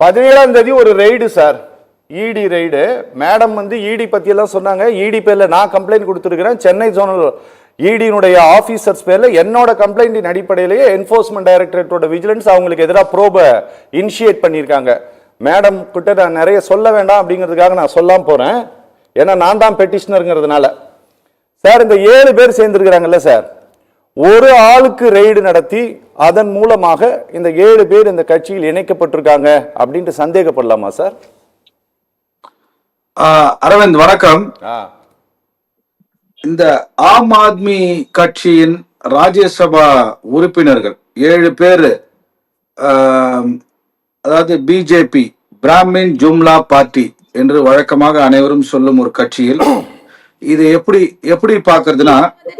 17ஆம் தேதி ஒரு raid sir, இடி ரெய்டு. மேடம் இடி பத்தி எல்லாம் சொன்னாங்க. இடி பேர்ல நான் கம்ப்ளைண்ட் கொடுத்துருக்கிறேன். சென்னை ஜோனல் இடியினுடைய ஆபீசர்ஸ் பேர்ல என்னோட கம்ப்ளைண்டின் அடிப்படையிலேயே என்போர்ஸ்மெண்ட் டைரக்டரேட்டோட விஜிலன்ஸ் அவங்களுக்கு எதிராக ப்ரோப இனிஷியேட் பண்ணியிருக்காங்க. மேடம் கிட்ட நான் நிறைய சொல்ல வேண்டாம் அப்படிங்கிறதுக்காக நான் சொல்லாம போறேன். ஏன்னா நான் தான் பெட்டிஷனருங்கிறதுனால. சார், இந்த 7 பேர் சேர்ந்திருக்கிறாங்கல்ல சார், ஒரு ஆளுக்கு ரெய்டு நடத்தி அதன் மூலமாக இந்த 7 பேர் இந்த கட்சியில் இணைக்கப்பட்டிருக்காங்க அப்படின்ட்டு சந்தேகப்படலாமா சார்? அரவிந்த் வணக்கம். இந்த ஆம் ஆத்மி கட்சியின் ராஜ்யசபா உறுப்பினர்கள் 7 பேர், அதாவது பிஜேபி பிராமின் ஜும்லா பார்ட்டி என்று வழக்கமாக அனைவரும் சொல்லும் ஒரு கட்சியில் இது எப்படி பாக்குறதுன்னா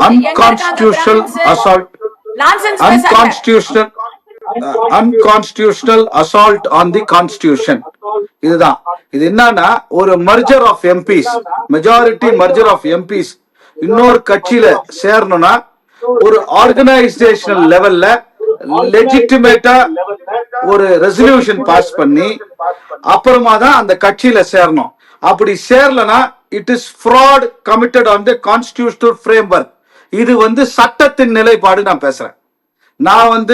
unconstitutional assault, unconstitutional assault on the constitution. இதுதான் இது. என்னன்னா ஒரு merger of MPs, majority merger of MPs இன்னொரு கட்சியில சேரணும்னா ஒரு ஆர்கனைசேஷனல் லெவல்ல லெஜிட்டிமேட்டா ஒரு ரெசல்யூஷன் பாஸ் பண்ணி அப்புறமா தான் அந்த கட்சியில சேரணும். அப்படி சேரலனா it is fraud committed on the constitutional framework. இது சட்டத்தின் நிலைப்பாடு. நான் பேசுறேன், நான்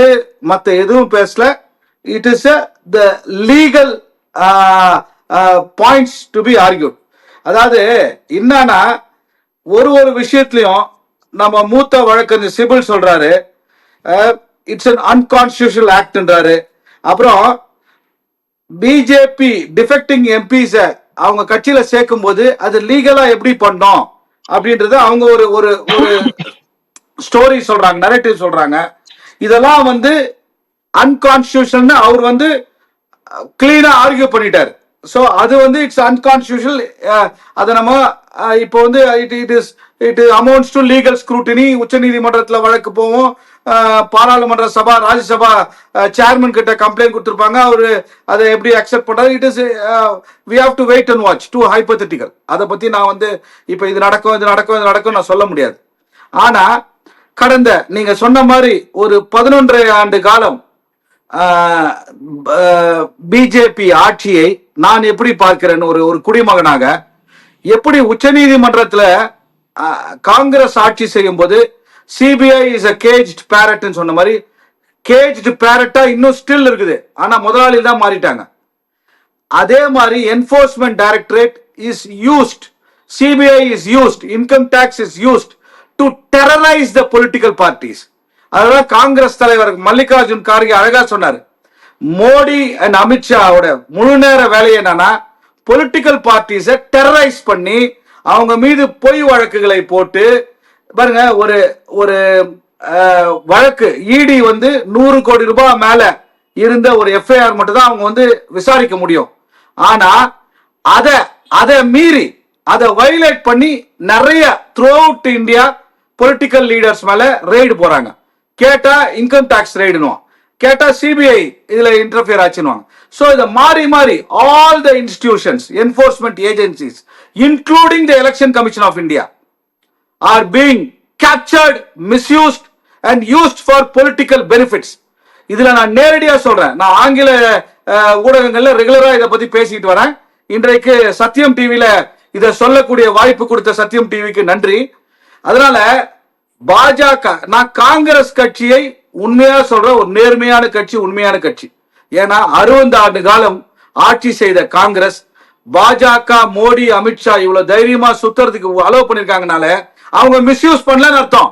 மத்த எதுவும் பேசல. It is the legal points to be argued. அதாவது என்னன்னா ஒரு விஷயத்திலையும் நம்ம மூத்த வழக்கறிஞர் சிபில் சொல்றாரு இட்ஸ் an unconstitutional ஆக்ட்ன்றாரு. அப்புறம் பிஜேபி டிஃபெக்டிங் எம்பிஸ அவங்க கட்சியில சேர்க்கும் போது அது லீகலா எப்படி பண்ணோம் அப்படின்றது அவங்க ஒரு ஒரு ஸ்டோரி சொல்றாங்க, நரேட்டிவ் சொல்றாங்க. இதெல்லாம் அன்கான்ஸ்டிடியூஷனல் அவர் கிளீனா ஆர்கியூ பண்ணிட்டாரு. சோ அது இட்ஸ் அன்கான்ஸ்டிடியூஷனல். அதை நம்ம இப்போ it amounts to legal scrutiny. உச்ச நீதிமன்றத்தில் வழக்கு போவோம். பாராளுமன்ற சபா ராஜ்யசபா சேர்மன் கிட்ட கம்ப்ளைண்ட் கொடுத்திருப்பாங்க. அவரு அதை எப்படி அக்செப்ட் பண்றாரு? It is we have to wait and watch. Too hypothetical. அதை பத்தி நான் இப்ப இது நடக்கும் நான் சொல்ல முடியாது. ஆனா கடந்த நீங்க சொன்ன மாதிரி ஒரு 11 ஆண்டு காலம் பிஜேபி ஆட்சியை நான் எப்படி பார்க்கிறேன் ஒரு குடிமகனாக, எப்படி உச்ச நீதிமன்றத்தில் காங்கிரஸ் ஆட்சி செய்யும் போது CBI is a caged parrot சொன்ன மாதிரி கேஜ்டு பேரட்டா இன்னும் ஸ்டில் இருக்குது. ஆனா முதலாளி தான் மாறிட்டாங்க. அதே மாதிரி enforcement directorate is used, CBI is used, income tax is used to terrorise the political parties. அதனால காங்கிரஸ் தலைவர் மல்லிகார்ஜுன் கார்கே அழகா சொன்னார், மோடி அண்ட் அமித்ஷாவோட முழு நேர வேலையை என்னன்னா பொலிட்டிக்கல் பார்ட்டிஸை டெரரைஸ் பண்ணி அவங்க மீது பொய் வழக்குகளை போட்டு பாருங்க. ஒரு வழக்கு இடி 100 கோடி ரூபாய் மேல இருந்த ஒரு எஃப்ஐஆர் மட்டும் தான் அவங்க விசாரிக்க முடியும். ஆனா அதை மீறி அதை வயலேட் பண்ணி நிறைய through out India political leaders மேல ரெய்டு போறாங்க. கேட்டா இன்கம் டாக்ஸ் ரெய்டுனுவாங்க, கேட்டா சிபிஐ இதுல இன்டர்ஃபியர் ஆச்சுன்னுவாங்க. சோ இத மாறி மாறி all the institutions, enforcement agencies including the election commission of India are being captured, misused and used for political benefits. இதுல நான் நேரடியா சொல்றேன். நான் ஆங்கில ஊடகங்கள்ல ரெகுலரா இதை பத்தி பேசிட்டு வரேன். இன்றைக்கு சத்தியம் டிவில இதை சொல்லக்கூடிய வாய்ப்பு கொடுத்த சத்தியம் டிவிக்கு நன்றி. அதனால பாஜக, நான் காங்கிரஸ் கட்சியை உண்மையா சொல்ற ஒரு நேர்மையான கட்சி, உண்மையான கட்சி. ஏன்னா 60 ஆண்டு காலம் ஆட்சி செய்த காங்கிரஸ், பாஜக மோடி அமித்ஷா இவ்வளவு தைரியமா சுத்துறதுக்கு அலோவ் பண்ணிருக்காங்கனால அவங்க மிஸ்யூஸ் பண்ணலன்னு அர்த்தம்.